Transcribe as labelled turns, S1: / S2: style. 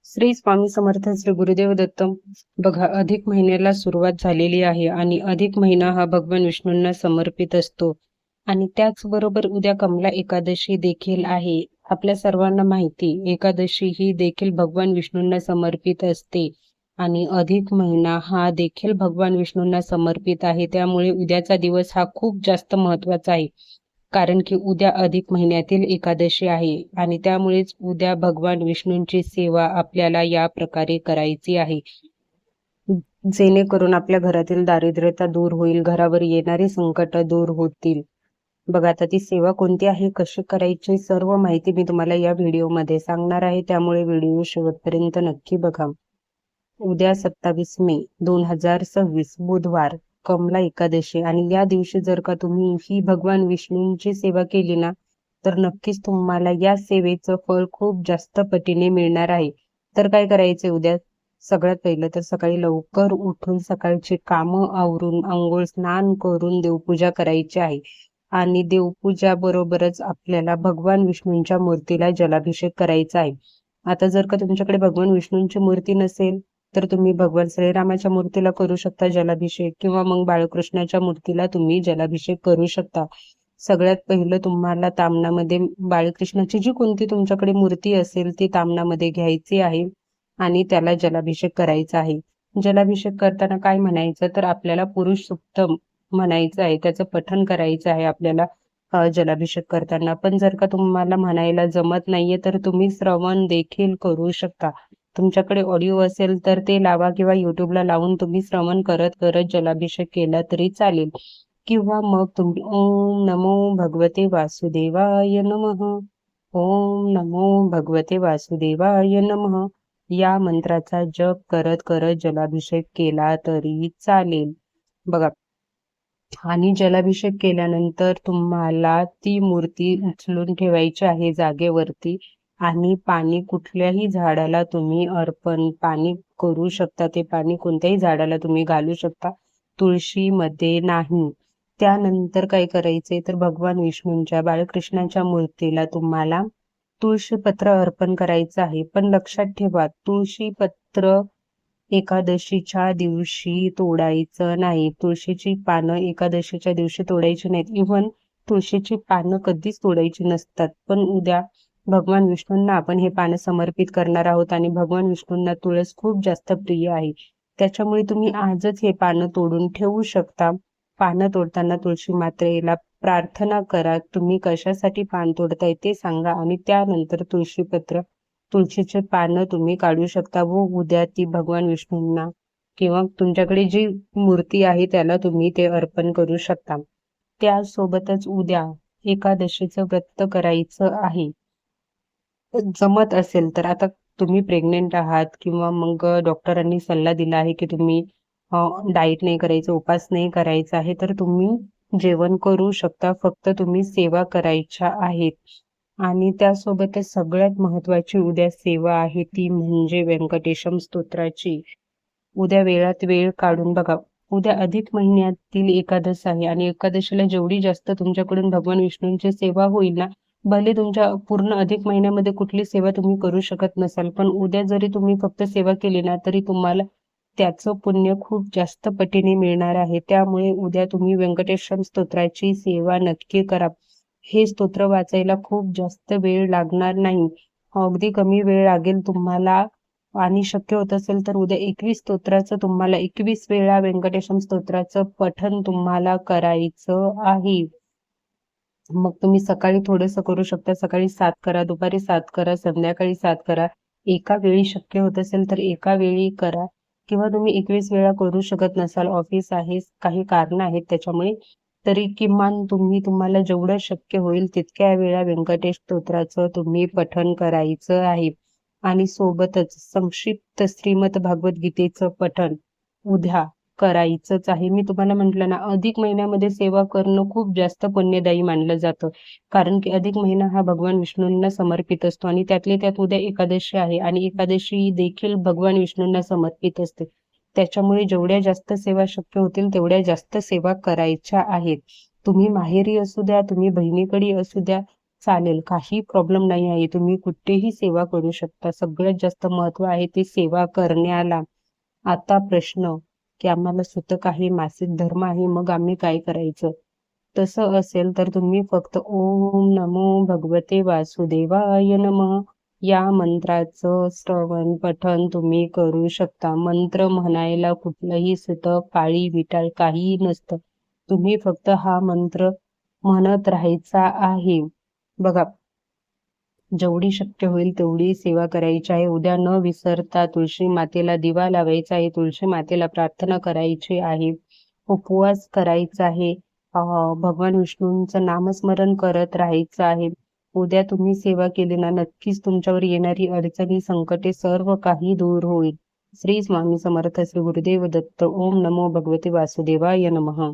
S1: श्री स्वामी समर्थ श्री गुरुदेव दत्त. बघा, अधिक महिन्याला सुरुवात झालेली आहे आणि अधिक महिना हा भगवान विष्णूंना समर्पित असतो. आणि त्याचबरोबर उद्या कमला एकादशी देखील आहे. आपल्या सर्वांना माहिती, एकादशी ही देखील भगवान विष्णूंना समर्पित असते आणि अधिक महिना हा देखील भगवान विष्णूंना समर्पित आहे. त्यामुळे उद्याचा दिवस हा खूप जास्त महत्वाचा आहे, कारण की उद्या अधिक महिन्यातील एकादशी आहे आणि त्यामुळेच उद्या भगवान विष्णूंची सेवा आपल्याला या प्रकारे करायची आहे, जेणेकरून आपल्या घरातील दारिद्र्यता दूर होईल, घरावर येणारी संकट दूर होतील. बघा, आता ती सेवा कोणती आहे, कशी करायची, सर्व माहिती मी तुम्हाला या व्हिडिओमध्ये सांगणार आहे. त्यामुळे व्हिडिओ शेवटपर्यंत नक्की बघा. उद्या 27 मे 2026 बुधवार कमला एकादशी आणि या दिवशी जर का तुम्ही ही भगवान विष्णूंची सेवा केली ना, तर नक्कीच तुम्हाला या सेवेचं फळ खूप जास्त पटीने मिळणार आहे. तर काय करायचे उद्या? सगळ्यात पहिलं तर सकाळी लवकर उठून सकाळची कामं आवरून अंघोळ स्नान करून देवपूजा करायची आहे आणि देवपूजा बरोबरच आपल्याला भगवान विष्णूंच्या मूर्तीला जलाभिषेक करायचा आहे. आता जर का तुमच्याकडे भगवान विष्णूंची मूर्ती नसेल तर तुम्ही भगवान श्रीरामाच्या मूर्तीला करू शकता जलाभिषेक, किंवा मग बाळकृष्णाच्या मूर्तीला तुम्ही जलाभिषेक करू शकता. सगळ्यात पहिलं तुम्हाला तामणामध्ये बाळकृष्णाची जी कोणती तुमच्याकडे मूर्ती असेल ती तामणामध्ये घ्यायची आहे आणि त्याला जलाभिषेक करायचा आहे. जलाभिषेक करताना काय म्हणायचं, तर आपल्याला पुरुष सुक्त म्हणायचं आहे, त्याचं पठण करायचं आहे आपल्याला जलाभिषेक करताना. पण जर का तुम्हाला म्हणायला जमत नाहीये तर तुम्ही श्रवण देखील करू शकता. तुमच्याकडे ऑडिओ असेल तर ते लावा, किंवा युट्यूबला लावून तुम्ही श्रवण करत करत जलाभिषेक केला तरी चालेल. किंवा मग तुम्ही ओम नमो भगवते वासुदेवाय नमः, ओम नमो भगवते वासुदेवाय नमः या मंत्राचा जप करत करत जलाभिषेक केला तरी चालेल. बघा, आणि जलाभिषेक केल्यानंतर तुम्हाला ती मूर्ती उचलून ठेवायची आहे जागेवरती आणि पाणी कुठल्याही झाडाला तुम्ही अर्पण पाणी करू शकता. ते पाणी कोणत्याही झाडाला तुम्ही घालू शकता, तुळशीमध्ये नाही. त्यानंतर काय करायचे, तर भगवान विष्णूंच्या बाळकृष्णाच्या मूर्तीला तुम्हाला तुळशीपत्र अर्पण करायचं आहे. पण लक्षात ठेवा, तुळशीपत्र एकादशीच्या दिवशी तोडायचं नाही. तुळशीची पानं एकादशीच्या दिवशी तोडायची नाहीत. इव्हन तुळशीची पानं कधीच तोडायची नसतात. पण उद्या भगवान विष्णूंना आपण हे पानं समर्पित करणार आहोत आणि भगवान विष्णूंना तुळस खूप जास्त प्रिय आहे. त्याच्यामुळे तुम्ही आजच हे पानं तोडून ठेवू शकता. पानं तोडताना तुळशी मातेला प्रार्थना करा, तुम्ही कशासाठी पान तोडताय ते सांगा आणि त्यानंतर तुळशीचे पानं तुम्ही काढू शकता व उद्या ती भगवान विष्णूंना किंवा तुमच्याकडे जी मूर्ती आहे त्याला तुम्ही ते अर्पण करू शकता. त्यासोबतच उद्या एकादशीचं व्रत करायचं आहे. जमत असेल तर, आता तुम्ही प्रेग्नेंट आहात किंवा मग डॉक्टरांनी सल्ला दिला आहे की तुम्ही डाएट नाही करायचं, उपास नाही करायचा आहे, तर तुम्ही जेवण करू शकता. फक्त तुम्ही सेवा करायच्या आहेत. आणि त्यासोबतच सगळ्यात महत्वाची उद्या सेवा आहे ती म्हणजे व्यंकटेशम स्तोत्राची. उद्या वेळात वेळ काढून बघा, उद्या अधिक महिन्यातील एकादश आहे आणि एकादशीला जेवढी जास्त तुमच्याकडून भगवान विष्णूंची सेवा होईल ना, भले तुमच्या पूर्ण अधिक महिन्यामध्ये कुठली सेवा तुम्ही करू शकत नसाल, पण उद्या जरी तुम्ही फक्त सेवा केली ना तरी तुम्हाला त्याचं पुण्य खूप जास्त पटीने मिळणार आहे. त्यामुळे उद्या तुम्ही व्यंकटेश्वर स्तोत्राची सेवा नक्की करा. हे स्तोत्र वाचायला खूप जास्त वेळ लागणार नाही, अगदी कमी वेळ लागेल तुम्हाला. आणि शक्य होत असेल तर उद्या 21 स्तोत्राचं तुम्हाला 21 वेळा व्यंकटेशम स्तोत्राचं पठण तुम्हाला करायचं आहे. मग तुम्ही सकाळी थोडंसं करू शकता, सकाळी 7 करा, दुपारी 7 करा, संध्याकाळी 7 करा. एका वेळी शक्य होत असेल तर एका वेळी करा, किंवा तुम्ही 21 वेळा करू शकत नसाल, ऑफिस आहे, काही कारण आहेत त्याच्यामुळे, तरी किमान तुम्हाला जेवढं शक्य होईल तितक्या वेळा व्यंकटेश स्तोत्राचं तुम्ही पठण करायचं आहे. आणि सोबतच संक्षिप्त श्रीमद भागवत गीतेचं पठण उद्या करायचंच आहे. मी तुम्हाला म्हटलं ना, अधिक महिन्यामध्ये सेवा करणं खूप जास्त पुण्यदायी मानलं जातं, कारण की अधिक महिना हा भगवान विष्णूंना समर्पित असतो आणि त्यातले त्यात उद्या एकादशी आहे आणि एकादशी देखील भगवान विष्णूंना समर्पित असते. त्याच्यामुळे जेवढ्या जास्त सेवा शक्य होतील तेवढ्या जास्त सेवा करायच्या आहेत. तुम्ही माहेरी असू द्या, तुम्ही बहिणीकडे असू द्या, चालेल, काही प्रॉब्लेम नाही आहे. तुम्ही कुठेही सेवा करू शकता. सगळ्यात जास्त महत्व आहे ते सेवा करण्याला. आता प्रश्न की आम्हाला सुतक आहे, मासिक धर्म आहे, मग आम्ही काय करायचं? तसं असेल तर तुम्ही फक्त ओम नमो भगवते वासुदेवाय नमः या मंत्राचं श्रवण पठण तुम्ही करू शकता. मंत्र म्हणायला कुठलंही सुतक, काळी विटाळ काहीही नसतं. तुम्ही फक्त हा मंत्र म्हणत राहायचा आहे. बघा, जेवढी शक्य होईल तेवढी सेवा करायची आहे. उद्या न विसरता तुळशी मातेला दिवा लावायचा आहे, तुळशी मातेला प्रार्थना करायची आहे, उपवास करायचा आहे, भगवान विष्णूंचं नामस्मरण करत राहायचं आहे. उद्या तुम्ही सेवा केली ना, नक्कीच तुमच्यावर येणारी अडचणी, संकटे सर्व काही दूर होईल. श्री स्वामी समर्थ, श्री गुरुदेव दत्त. ओम नमो भगवते वासुदेवाय नमः.